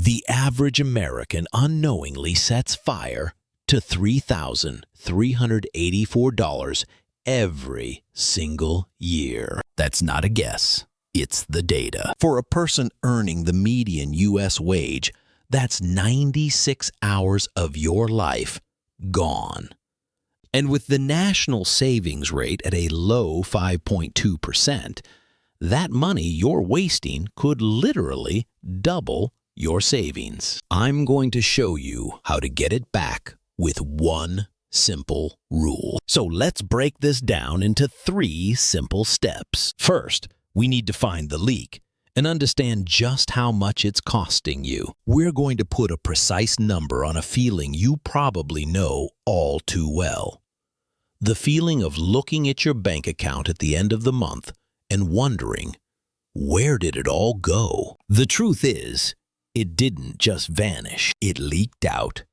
The average American unknowingly sets fire to $3,384 every single year. That's not a guess. It's the data. For a person earning the median U.S. wage, that's 96 hours of your life gone. And with the national savings rate at a low 5.2%, that money you're wasting could literally double your savings. I'm going to show you how to get it back with one simple rule. So let's break this down into 3 simple steps. First, we need to find the leak and understand just how much it's costing you. We're going to put a precise number on a feeling you probably know all too well. The feeling of looking at your bank account at the end of the month and wondering, where did it all go? The truth is, it didn't just vanish. It leaked out,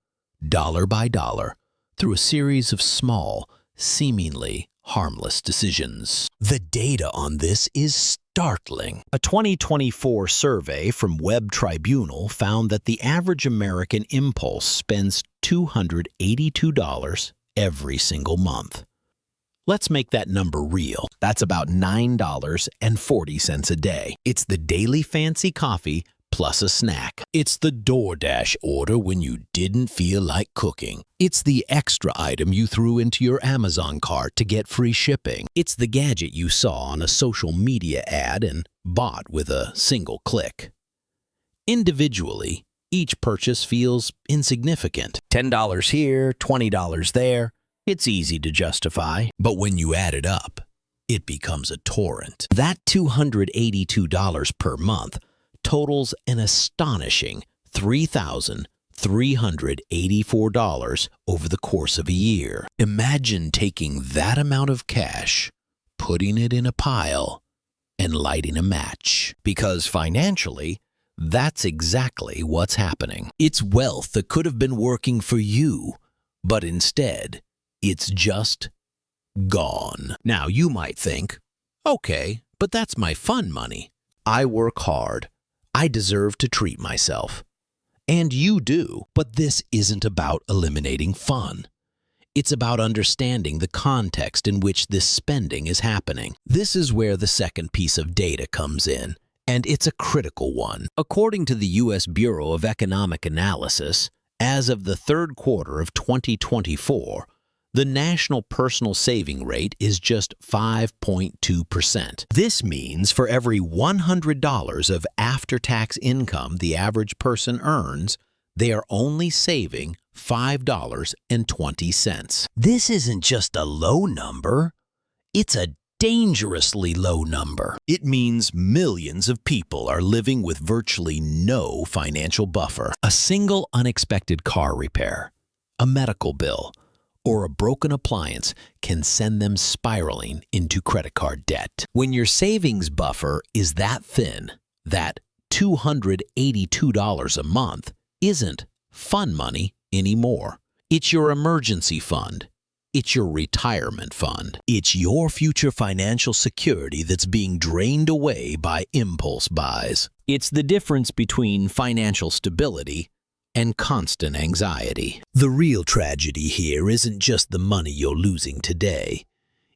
dollar by dollar, through a series of small, seemingly harmless decisions. The data on this is startling. A 2024 survey from Web Tribunal found that the average American impulse spends $282 every single month. Let's make that number real. That's about $9.40 a day. It's the daily fancy coffee plus a snack. It's the DoorDash order when you didn't feel like cooking. It's the extra item you threw into your Amazon cart to get free shipping. It's the gadget you saw on a social media ad and bought with a single click. Individually, each purchase feels insignificant. $10 here, $20 there. It's easy to justify. But when you add it up, it becomes a torrent. That $282 per month totals an astonishing $3,384 over the course of a year. Imagine taking that amount of cash, putting it in a pile, and lighting a match. Because financially, that's exactly what's happening. It's wealth that could have been working for you, but instead, it's just gone. Now, you might think, okay, but that's my fun money. I work hard. I deserve to treat myself. And you do. But this isn't about eliminating fun. It's about understanding the context in which this spending is happening. This is where the second piece of data comes in, and it's a critical one. According to the U.S. Bureau of Economic Analysis, as of the third quarter of 2024, the national personal saving rate is just 5.2%. This means for every $100 of after-tax income the average person earns, they are only saving $5.20. This isn't just a low number, it's a dangerously low number. It means millions of people are living with virtually no financial buffer. A single unexpected car repair, a medical bill, or a broken appliance can send them spiraling into credit card debt. When your savings buffer is that thin, that $282 a month isn't fun money anymore. It's your emergency fund. It's your retirement fund. It's your future financial security that's being drained away by impulse buys. It's the difference between financial stability and constant anxiety. The real tragedy here isn't just the money you're losing today.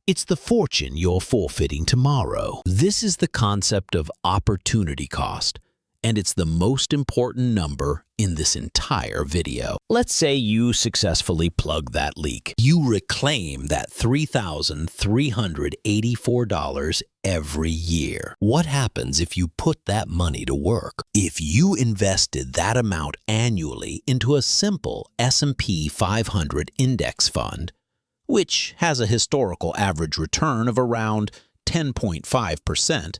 It's the fortune you're forfeiting tomorrow. This is the concept of opportunity cost, and it's the most important number in this entire video. Let's say you successfully plug that leak. You reclaim that $3,384 every year. What happens if you put that money to work? If you invested that amount annually into a simple S&P 500 index fund, which has a historical average return of around 10.5%,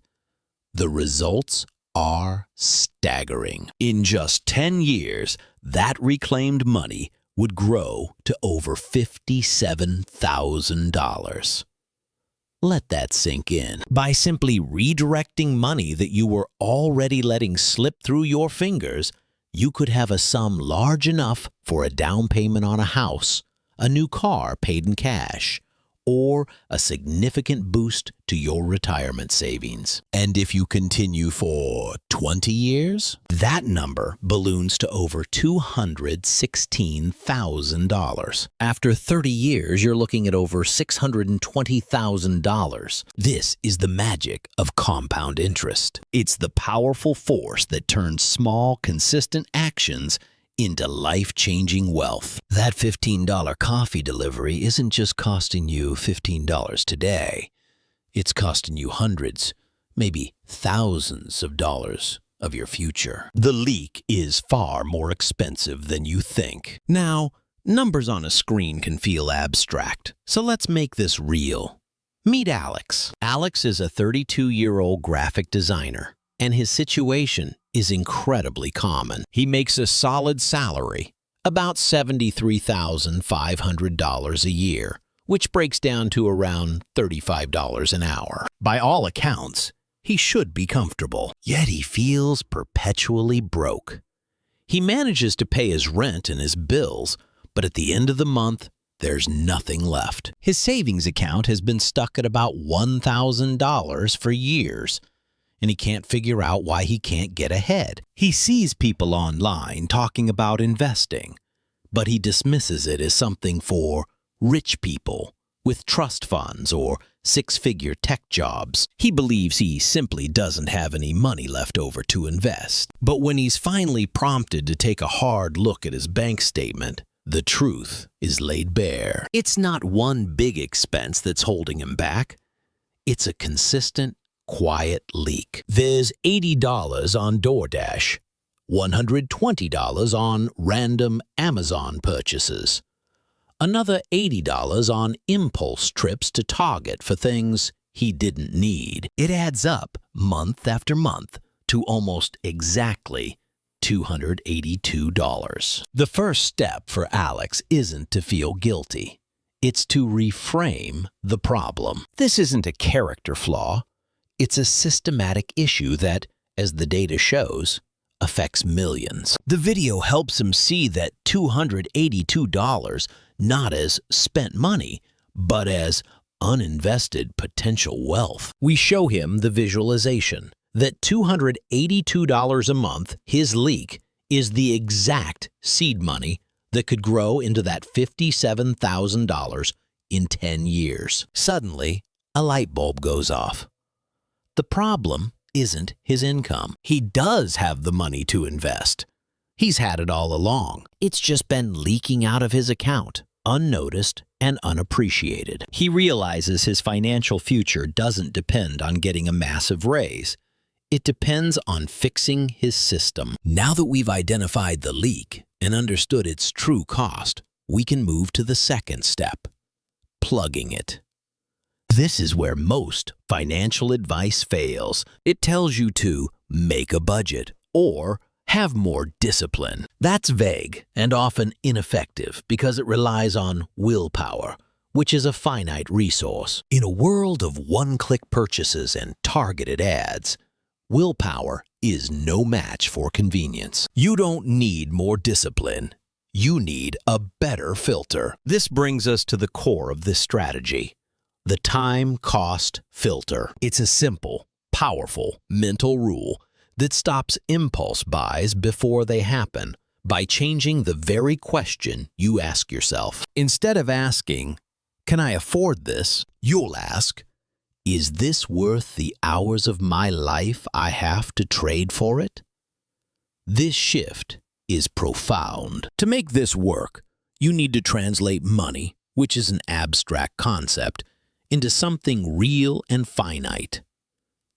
the results are staggering. In just 10 years, that reclaimed money would grow to over $57,000. Let that sink in. By simply redirecting money that you were already letting slip through your fingers, you could have a sum large enough for a down payment on a house, a new car paid in cash, or a significant boost to your retirement savings. And if you continue for 20 years, that number balloons to over $216,000. After 30 years, you're looking at over $620,000. This is the magic of compound interest. It's the powerful force that turns small, consistent actions into life-changing wealth. That $15 coffee delivery isn't just costing you $15 today. It's costing you hundreds, maybe thousands of dollars of your future. The leak is far more expensive than you think. Now, numbers on a screen can feel abstract, so let's make this real. Meet Alex. Alex is a 32-year-old graphic designer, and his situation is incredibly common. He makes a solid salary, about $73,500 a year, which breaks down to around $35 an hour. By all accounts, he should be comfortable, yet he feels perpetually broke. He manages to pay his rent and his bills, but at the end of the month, there's nothing left. His savings account has been stuck at about $1,000 for years, and he can't figure out why he can't get ahead. He sees people online talking about investing, but he dismisses it as something for rich people with trust funds or six-figure tech jobs. He believes he simply doesn't have any money left over to invest. But when he's finally prompted to take a hard look at his bank statement, the truth is laid bare. It's not one big expense that's holding him back. It's a consistent, quiet leak. There's $80 on DoorDash, $120 on random Amazon purchases, another $80 on impulse trips to Target for things he didn't need. It adds up month after month to almost exactly $282. The first step for Alex isn't to feel guilty. It's to reframe the problem. This isn't a character flaw. It's a systematic issue that, as the data shows, affects millions. The video helps him see that $282 not as spent money, but as uninvested potential wealth. We show him the visualization that $282 a month, his leak, is the exact seed money that could grow into that $57,000 in 10 years. Suddenly, a light bulb goes off. The problem isn't his income. He does have the money to invest. He's had it all along. It's just been leaking out of his account, unnoticed and unappreciated. He realizes his financial future doesn't depend on getting a massive raise. It depends on fixing his system. Now that we've identified the leak and understood its true cost, we can move to the second step, plugging it. This is where most financial advice fails. It tells you to make a budget or have more discipline. That's vague and often ineffective because it relies on willpower, which is a finite resource. In a world of one-click purchases and targeted ads, willpower is no match for convenience. You don't need more discipline. You need a better filter. This brings us to the core of this strategy. The time cost filter. It's a simple, powerful mental rule that stops impulse buys before they happen by changing the very question you ask yourself. Instead of asking, "Can I afford this?" you'll ask, "Is this worth the hours of my life I have to trade for it?" This shift is profound. To make this work, you need to translate money, which is an abstract concept, into something real and finite: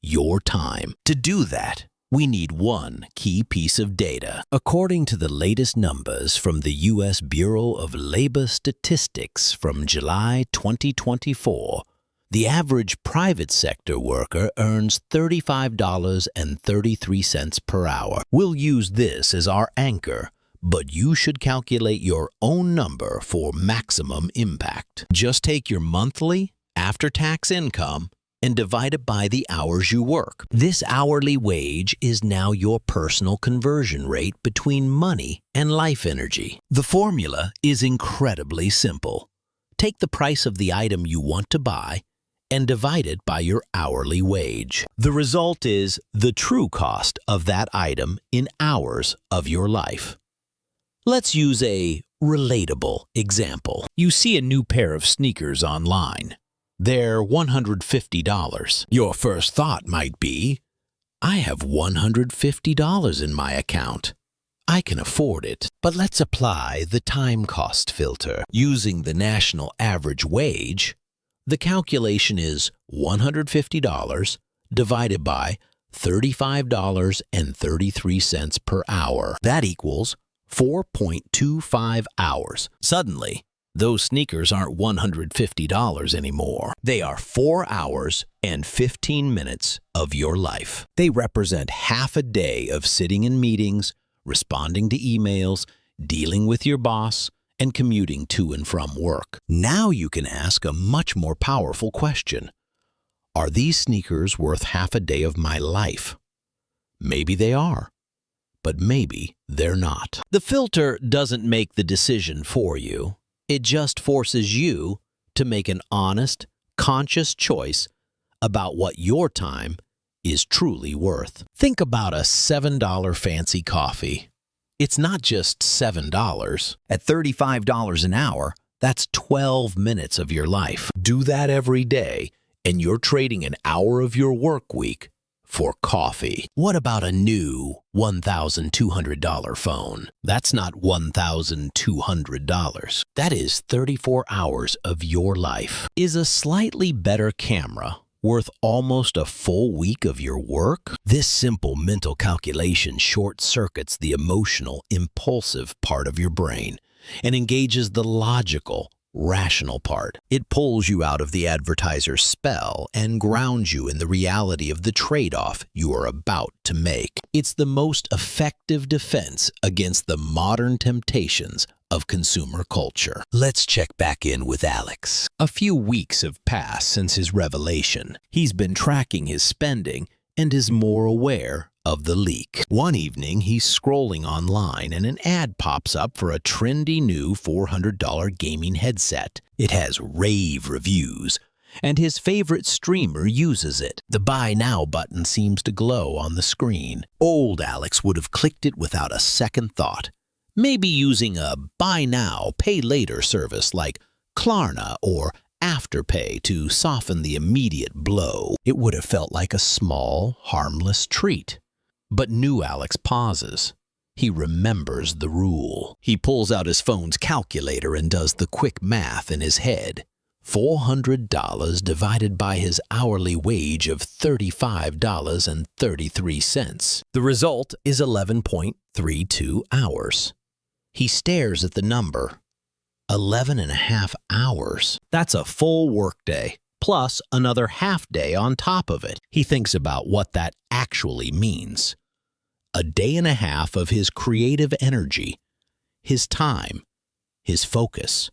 your time. To do that, we need one key piece of data. According to the latest numbers from the U.S. Bureau of Labor Statistics from July 2024, the average private sector worker earns $35.33 per hour. We'll use this as our anchor, but you should calculate your own number for maximum impact. Just take your monthly after-tax income and divide it by the hours you work. This hourly wage is now your personal conversion rate between money and life energy. The formula is incredibly simple. Take the price of the item you want to buy and divide it by your hourly wage. The result is the true cost of that item in hours of your life. Let's use a relatable example. You see a new pair of sneakers online. They're $150. Your first thought might be, I have $150 in my account. I can afford it. But let's apply the time cost filter. Using the national average wage, the calculation is $150 divided by $35.33 per hour. That equals 4.25 hours. Suddenly, those sneakers aren't $150 anymore. They are 4 hours and 15 minutes of your life. They represent half a day of sitting in meetings, responding to emails, dealing with your boss, and commuting to and from work. Now you can ask a much more powerful question. Are these sneakers worth half a day of my life? Maybe they are, but maybe they're not. The filter doesn't make the decision for you. It just forces you to make an honest, conscious choice about what your time is truly worth. Think about a $7 fancy coffee. It's not just $7. At $35 an hour, that's 12 minutes of your life. Do that every day, and you're trading an hour of your work week for coffee. What about a new $1,200 phone? That's not $1,200. That is 34 hours of your life. Is a slightly better camera worth almost a full week of your work? This simple mental calculation short-circuits the emotional, impulsive part of your brain and engages the logical, rational part. It pulls you out of the advertiser's spell and grounds you in the reality of the trade-off you are about to make. It's the most effective defense against the modern temptations of consumer culture. Let's check back in with Alex. A few weeks have passed since his revelation. He's been tracking his spending and is more aware of the leak. One evening, he's scrolling online and an ad pops up for a trendy new $400 gaming headset. It has rave reviews, and his favorite streamer uses it. The Buy Now button seems to glow on the screen. Old Alex would have clicked it without a second thought. Maybe using a Buy Now, Pay Later service like Klarna or Afterpay to soften the immediate blow. It would have felt like a small, harmless treat. But new Alex pauses. He remembers the rule. He pulls out his phone's calculator and does the quick math in his head. $400 divided by his hourly wage of $35.33. The result is 11.32 hours. He stares at the number. 11.5 hours. That's a full workday, plus another half day on top of it. He thinks about what that actually means. A day and a half of his creative energy, his time, his focus,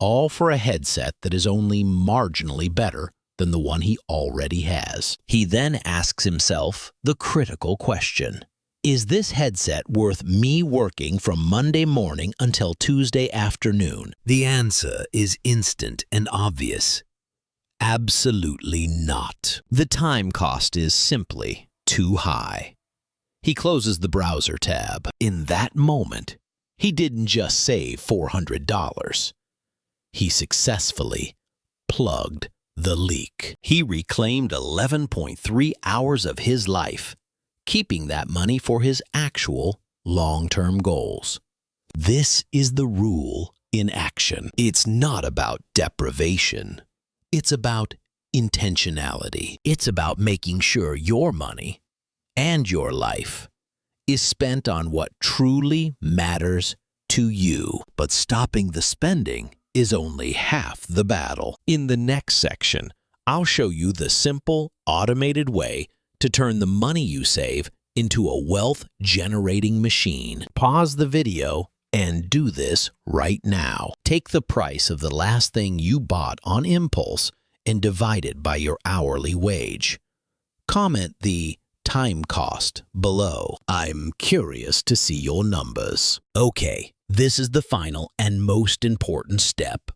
all for a headset that is only marginally better than the one he already has. He then asks himself the critical question. Is this headset worth me working from Monday morning until Tuesday afternoon? The answer is instant and obvious. Absolutely not. The time cost is simply too high. He closes the browser tab. In that moment, he didn't just save $400. He successfully plugged the leak. He reclaimed 11.3 hours of his life, keeping that money for his actual long-term goals. This is the rule in action. It's not about deprivation. It's about intentionality. It's about making sure your money and your life is spent on what truly matters to you. But stopping the spending is only half the battle. In the next section, I'll show you the simple, automated way to turn the money you save into a wealth-generating machine. Pause the video and do this right now. Take the price of the last thing you bought on impulse and divide it by your hourly wage. Comment the time cost below. I'm curious to see your numbers. Okay, this is the final and most important step.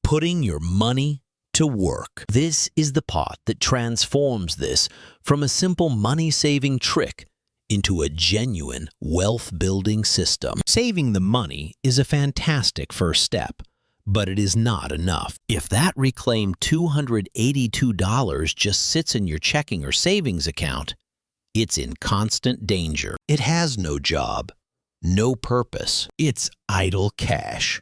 putting your money to work. This is the part that transforms this from a simple money-saving trick into a genuine wealth-building system. Saving the money is a fantastic first step, but it is not enough. If that reclaimed $282 just sits in your checking or savings account, it's in constant danger. It has no job, no purpose. It's idle cash.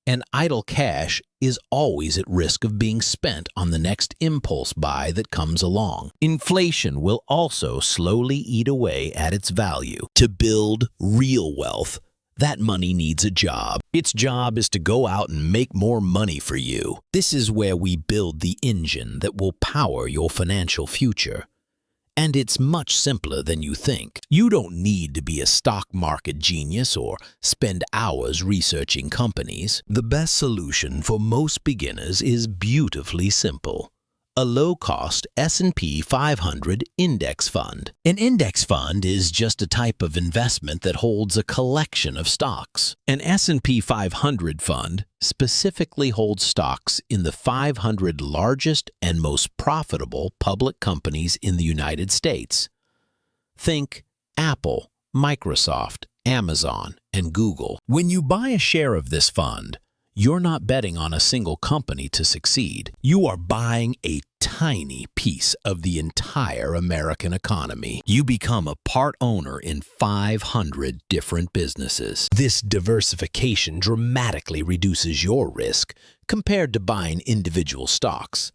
And idle cash is always at risk of being spent on the next impulse buy that comes along. Inflation will also slowly eat away at its value. To build real wealth, that money needs a job. Its job is to go out and make more money for you. This is where we build the engine that will power your financial future. And it's much simpler than you think. You don't need to be a stock market genius or spend hours researching companies. The best solution for most beginners is beautifully simple. A low-cost S&P 500 index fund. An index fund is just a type of investment that holds a collection of stocks. An S&P 500 fund specifically holds stocks in the 500 largest and most profitable public companies in the United States. Think Apple, Microsoft, Amazon, and Google. When you buy a share of this fund, you're not betting on a single company to succeed. You are buying a tiny piece of the entire American economy. You become a part owner in 500 different businesses. This diversification dramatically reduces your risk compared to buying individual stocks.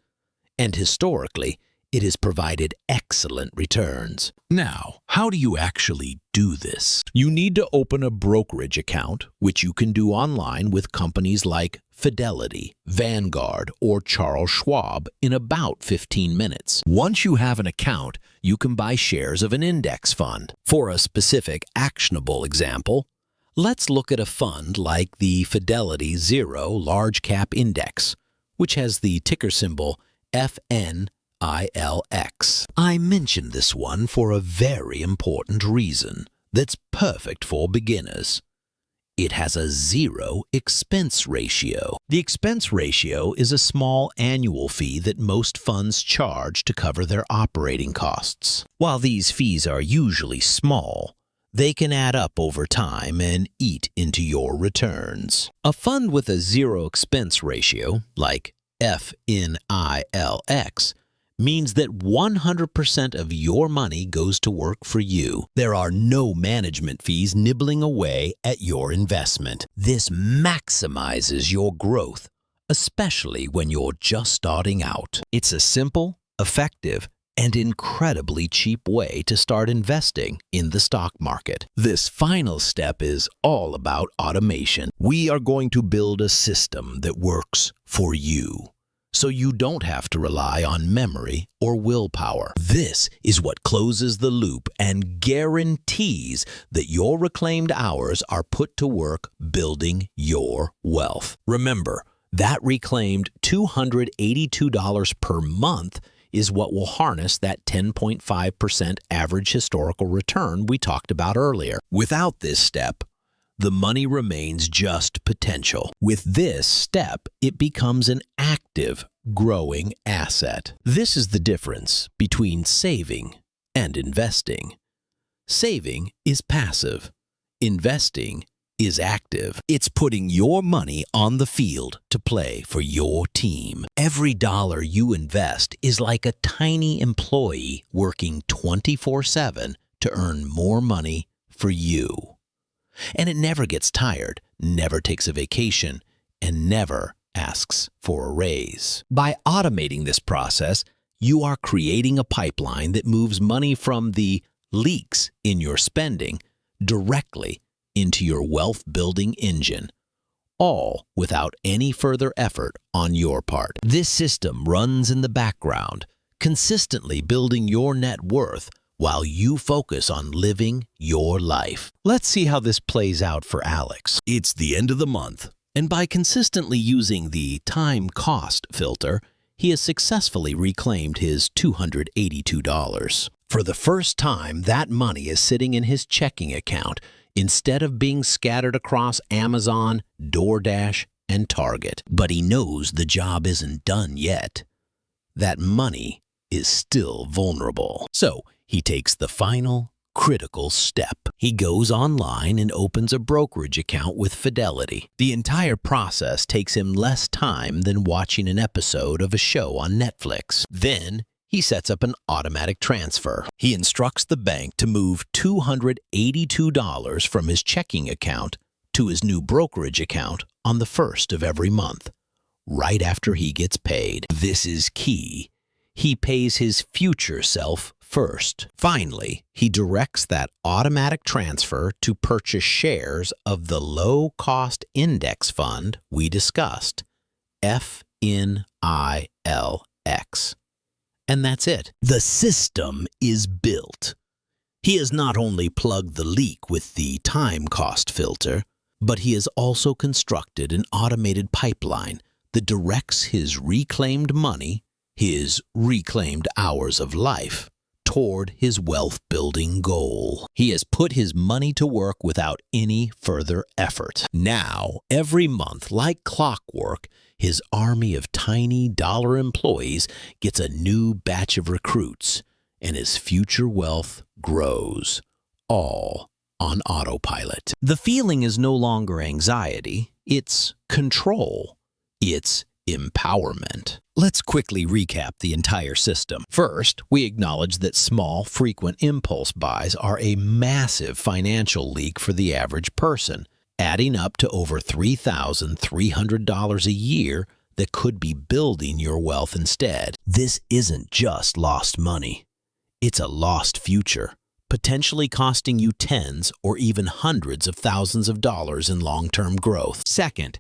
And historically, it has provided excellent returns. Now, how do you actually do this? You need to open a brokerage account, which you can do online with companies like Fidelity, Vanguard, or Charles Schwab in about 15 minutes. Once you have an account, you can buy shares of an index fund. For a specific actionable example, let's look at a fund like the Fidelity Zero Large Cap Index, which has the ticker symbol FNILX. I mentioned this one for a very important reason that's perfect for beginners. It has a zero expense ratio. The expense ratio is a small annual fee that most funds charge to cover their operating costs. While these fees are usually small, they can add up over time and eat into your returns. A fund with a zero expense ratio, like FNILX, means that 100% of your money goes to work for you. There are no management fees nibbling away at your investment. This maximizes your growth, especially when you're just starting out. It's a simple, effective, and incredibly cheap way to start investing in the stock market. This final step is all about automation. We are going to build a system that works for you, so you don't have to rely on memory or willpower. This is what closes the loop and guarantees that your reclaimed hours are put to work building your wealth. Remember, that reclaimed $282 per month is what will harness that 10.5% average historical return we talked about earlier. Without this step, the money remains just potential. With this step, it becomes an active, growing asset. This is the difference between saving and investing. Saving is passive. Investing is active. It's putting your money on the field to play for your team. Every dollar you invest is like a tiny employee working 24/7 to earn more money for you. And it never gets tired, never takes a vacation, and never asks for a raise. By automating this process, you are creating a pipeline that moves money from the leaks in your spending directly into your wealth-building engine, all without any further effort on your part. This system runs in the background, consistently building your net worth while you focus on living your life. Let's see how this plays out for Alex. It's the end of the month, and by consistently using the time cost filter, he has successfully reclaimed his $282. For the first time, that money is sitting in his checking account instead of being scattered across Amazon, DoorDash, and target. But he knows the job isn't done yet. That money is still vulnerable. So he takes the final, critical step. He goes online and opens a brokerage account with Fidelity. The entire process takes him less time than watching an episode of a show on Netflix. Then he sets up an automatic transfer. He instructs the bank to move $282 from his checking account to his new brokerage account on the 1st of every month, right after he gets paid. This is key. He pays his future self first. Finally, he directs that automatic transfer to purchase shares of the low-cost index fund we discussed, FNILX. And that's it. The system is built. He has not only plugged the leak with the time cost filter, but he has also constructed an automated pipeline that directs his reclaimed money, his reclaimed hours of life, toward his wealth-building goal. He has put his money to work without any further effort. Now, every month, like clockwork, his army of tiny dollar employees gets a new batch of recruits, and his future wealth grows, all on autopilot. The feeling is no longer anxiety, it's control. It's empowerment. Let's quickly recap the entire system. First, we acknowledge that small, frequent impulse buys are a massive financial leak for the average person, adding up to over $3,300 a year that could be building your wealth instead. This isn't just lost money. It's a lost future, potentially costing you tens or even hundreds of thousands of dollars in long-term growth. Second,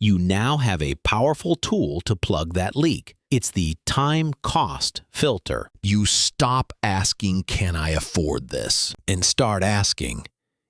you now have a powerful tool to plug that leak. It's the time cost filter. You stop asking, "Can I afford this?" and start asking,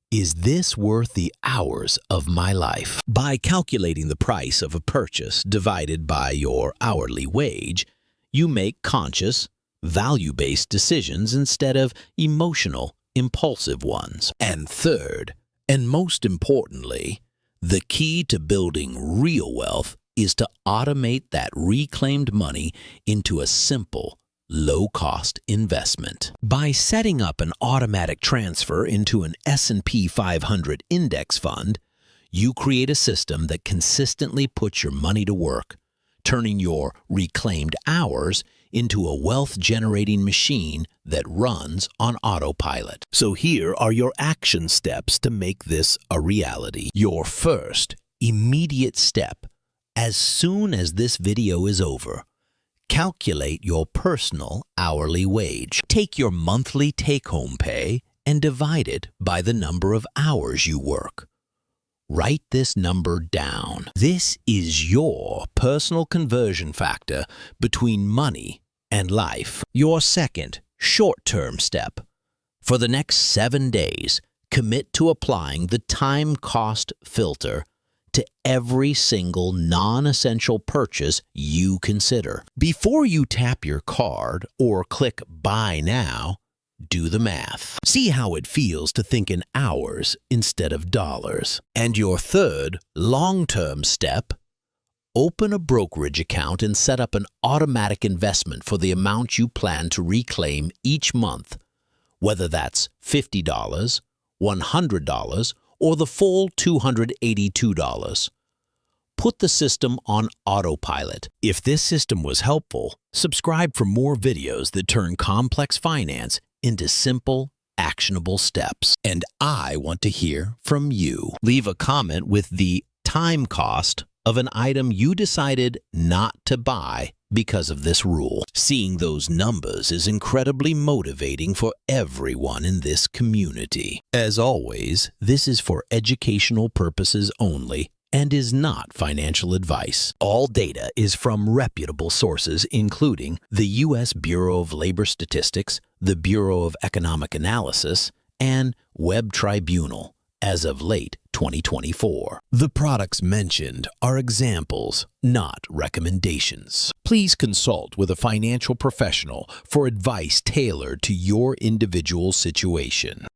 "Is this worth the hours of my life?" By calculating the price of a purchase divided by your hourly wage, you make conscious, value-based decisions instead of emotional, impulsive ones. And third, and most importantly, the key to building real wealth is to automate that reclaimed money into a simple, low-cost investment. By setting up an automatic transfer into an S&P 500 index fund, you create a system that consistently puts your money to work, turning your reclaimed hours into a wealth-generating machine that runs on autopilot. So here are your action steps to make this a reality. Your first, immediate step, as soon as this video is over, calculate your personal hourly wage. Take your monthly take-home pay and divide it by the number of hours you work. Write this number down. This is your personal conversion factor between money and life. Your second, short-term step. For the next 7 days, commit to applying the time cost filter to every single non-essential purchase you consider. Before you tap your card or click Buy Now, do the math. See how it feels to think in hours instead of dollars. And your third, long-term step, open a brokerage account and set up an automatic investment for the amount you plan to reclaim each month, whether that's $50, $100, or the full $282. Put the system on autopilot. If this system was helpful, subscribe for more videos that turn complex finance into simple, actionable steps. And I want to hear from you. Leave a comment with the time cost of an item you decided not to buy because of this rule. Seeing those numbers is incredibly motivating for everyone in this community. As always, this is for educational purposes only and is not financial advice. All data is from reputable sources, including the U.S. Bureau of Labor Statistics, the Bureau of Economic Analysis, and Web Tribunal, as of late 2024. The products mentioned are examples, not recommendations. Please consult with a financial professional for advice tailored to your individual situation.